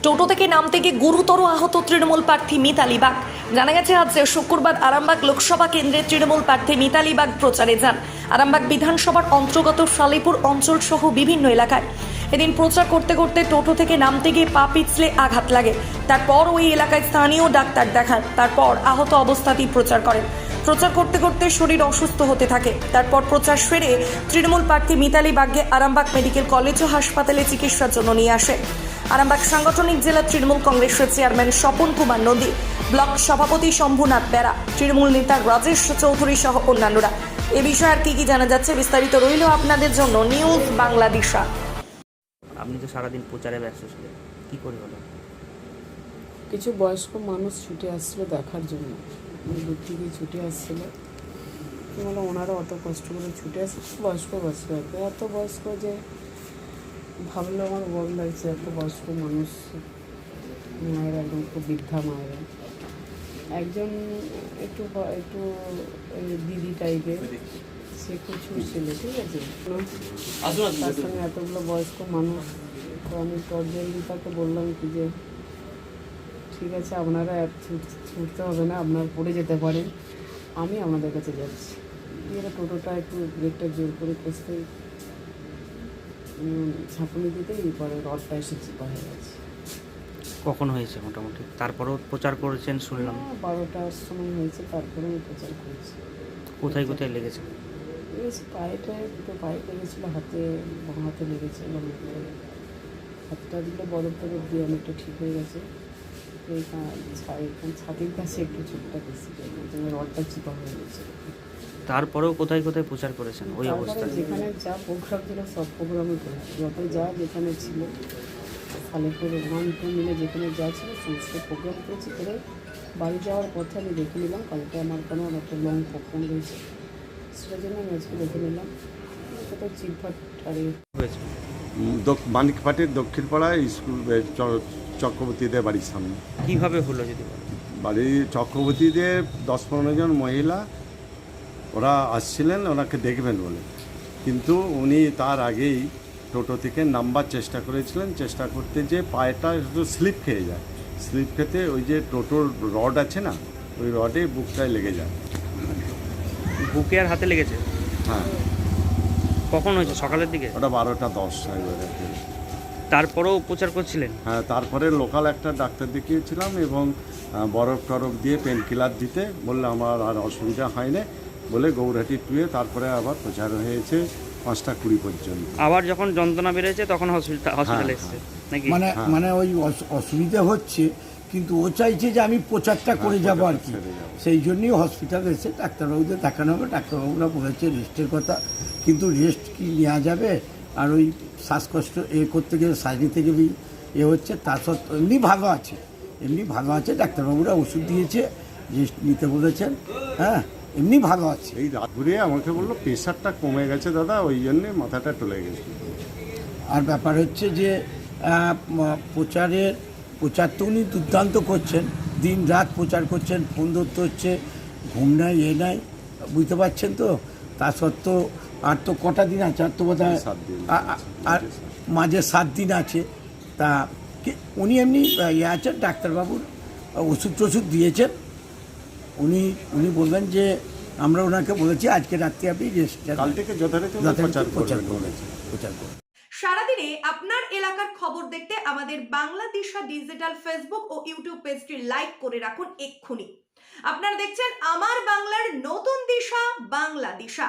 টোটো থেকে নামতে গিয়ে গুরুতর আহত তৃণমূল প্রার্থী মিতালি বাগ। জানা গেছে আজ শুক্রবার আরামবাগ লোকসভা কেন্দ্রে তৃণমূল প্রার্থী মিতালি বাগ প্রচারে যান আরামবাগ বিধানসভার অন্তর্গত শালিপুর অঞ্চল সহ বিভিন্ন এলাকায়। এদিন প্রচার করতে করতে টোটো থেকে নামতে গিয়ে পা পিছলে আঘাত লাগে। তারপর ওই এলাকায় স্থানীয় ডাক্তার দেখান, তারপর আহত অবস্থাতেই প্রচার করেন। প্রচার করতে করতে শরীর অসুস্থ হতে থাকে। তারপর প্রচার সেরে তৃণমূল প্রার্থী মিতালি বাগকে আরামবাগ মেডিকেল কলেজ ও হাসপাতালে চিকিৎসার জন্য নিয়ে আসে আরামবাগ সাংগঠনিক জেলা তৃণমূল কংগ্রেসের চেয়ারম্যান স্বপন কুমার নন্দী, ব্লক সভাপতি শম্ভুনাথ বেরা, তৃণমূল নেতা রাজেশ চৌধুরী সহ অন্যান্যরা। এ বিষয়ে আর কি জানা যাচ্ছে বিস্তারিত রইল আপনাদের জন্য নিউজ বাংলাদেশা। আপনি তো সারাদিন প্রচারে ব্যস্ত ছিলেন, কি করে হলো? কিছু বয়স্ক মানুষ ছুটে আসছিল দেখার জন্য, দূর থেকে ছুটে আসছিল। বলো ওনারা অত কষ্ট করে ছুটে আসছে, বয়স্ক এত বয়স্ক যে ভাবলে আমার বল লাগছে। এত বয়স্ক মানুষ, মায়েরা একদম খুব বৃদ্ধা মায়েরা। একজন একটু একটু দিদি টাইপের, সে কিছু ছিল, ঠিক আছে। তার সঙ্গে এতগুলো বয়স্ক মানুষ, তো আমি টর্জেলি তাকে বললাম কি যে ঠিক আছে, আপনারা ছুটতে হবে না, আপনারা পড়ে যেতে পারেন, আমি আপনাদের কাছে যাচ্ছি। দিয়ে টোটোটা একটু ব্রেকটা জোর করে কষতে ঝাঁকুনি দিতেই পরে রডটা এসে চিপা হয়ে গেছে। কখন হয়েছে মোটামুটি? তারপরেও প্রচার করেছেন শুনলাম। 12টার সময় হয়েছে, তারপরে আমি প্রচার করেছি। কোথায় কোথায় লেগেছে? লেগেছে পায়েটা, দুটো পায়ে লেগেছিলো, হাতে বাঁ হাতে লেগেছে। হাতটা দিলে বরফ টরফ দিয়ে অনেকটা ঠিক হয়ে গেছে। ছাতির কাছে একটু চোখটা বেশি, রডটা চিপা হয়ে গেছে। তারপরেও কোথায় কোথায় প্রচার করেছেন ওই অবস্থায়? যেখানে যা প্রোগ্রাম ছিল সব প্রোগ্রামে করেছি, যত যা যেখানে ছিল শালিপুর 1-2 মিলে যেখানে যা ছিল সমস্ত প্রোগ্রাম করেছি। করে বাড়ি যাওয়ার পথে আমি দেখে নিলাম কালকে আমার কোনো একটা লং প্রোগ্রাম রয়েছে, সেটার জন্য আমি আজকে দেখে নিলাম কোথাও চিটফাট আর হয়েছে মানিকপাটের দক্ষিণপাড়ায় স্কুল চক্রবর্তীদের বাড়ির সামনে। কিভাবে হলো যদি বলেন? বাড়ির চক্রবর্তীদের 10-15 জন মহিলা ওরা আসছিলেন ওনাকে দেখবেন বলে, কিন্তু উনি তার আগেই টোটো থেকে নামবার চেষ্টা করেছিলেন। চেষ্টা করতে যে পায়েটা একটু স্লিপ খেয়ে যায়, স্লিপ খেতে ওই যে টোটোর রড আছে না, ওই রডে বুকটায় লেগে যায়। বুকে আর হাতে লেগেছে? হ্যাঁ। কখন হয়েছে? সকালের দিকে? ওটা 12টা 10 এবারে। তারপরেও প্রচার করছিলেন? হ্যাঁ, তারপরে লোকাল একটা ডাক্তার দেখিয়েছিলাম এবং বরফ টরফ দিয়ে পেন কিলার দিতে বললে আমার আর অসুবিধা হয়নি বলে গৌরহাটি টুয়ে তারপরে আবার প্রচার হয়েছে 5টা 20 পর্যন্ত। আবার যখন যন্ত্রণা বেড়েছে তখন হসপিটালে এসেছে নাকি? মানে ওই অসুবিধা হচ্ছে, কিন্তু ও চাইছে যে আমি প্রচারটা করে যাবো আর কি, সেই জন্যই হসপিটালে এসে ডাক্তারবাবুদের দেখানো হবে। ডাক্তারবাবুরা বলেছে রেস্টের কথা, কিন্তু রেস্ট কি নেওয়া যাবে? আর ওই শ্বাসকষ্ট করতে গেলে শ্বাস নিতে গেলেই হচ্ছে। তার সত্ত্বেও এমনি ভালো আছে, ডাক্তারবাবুরা ওষুধ দিয়েছে, রেস্ট নিতে বলেছেন। হ্যাঁ, এমনি ভালো আছে। এই রাত ঘুরে আমাকে বললো প্রেশারটা কমে গেছে দাদা, ওই জন্যে মাথাটা টলে গেছে। আর ব্যাপার হচ্ছে যে প্রচার তো উনি দুর্দান্ত করছেন, দিন রাত প্রচার করছেন, ফোন ধরতে হচ্ছে, ঘুম নাই নাই, বুঝতে পারছেন তো। তা সত্ত্বেও আর তো কটা দিন আছে, আর তো বোধ হয় আর মাঝে 7 দিন আছে। তা উনি এমনি আছেন, ডাক্তারবাবুর ওষুধ টষুধ দিয়েছেন। উনি বলবেন যে আমরা ওনাকে বলেছি আজকে রাত্রে আপনি কাল থেকে যথারীতি প্রচার করবেন। সারাদিনে আপনার এলাকার খবর দেখতে আমাদের বাংলাদেশা ডিজিটাল ফেসবুক ও ইউটিউব পেজটি লাইক করে রাখুন এক্ষুনি। আপনারা দেখছেন আমার বাংলার নতুন দিশা, বাংলাদেশা।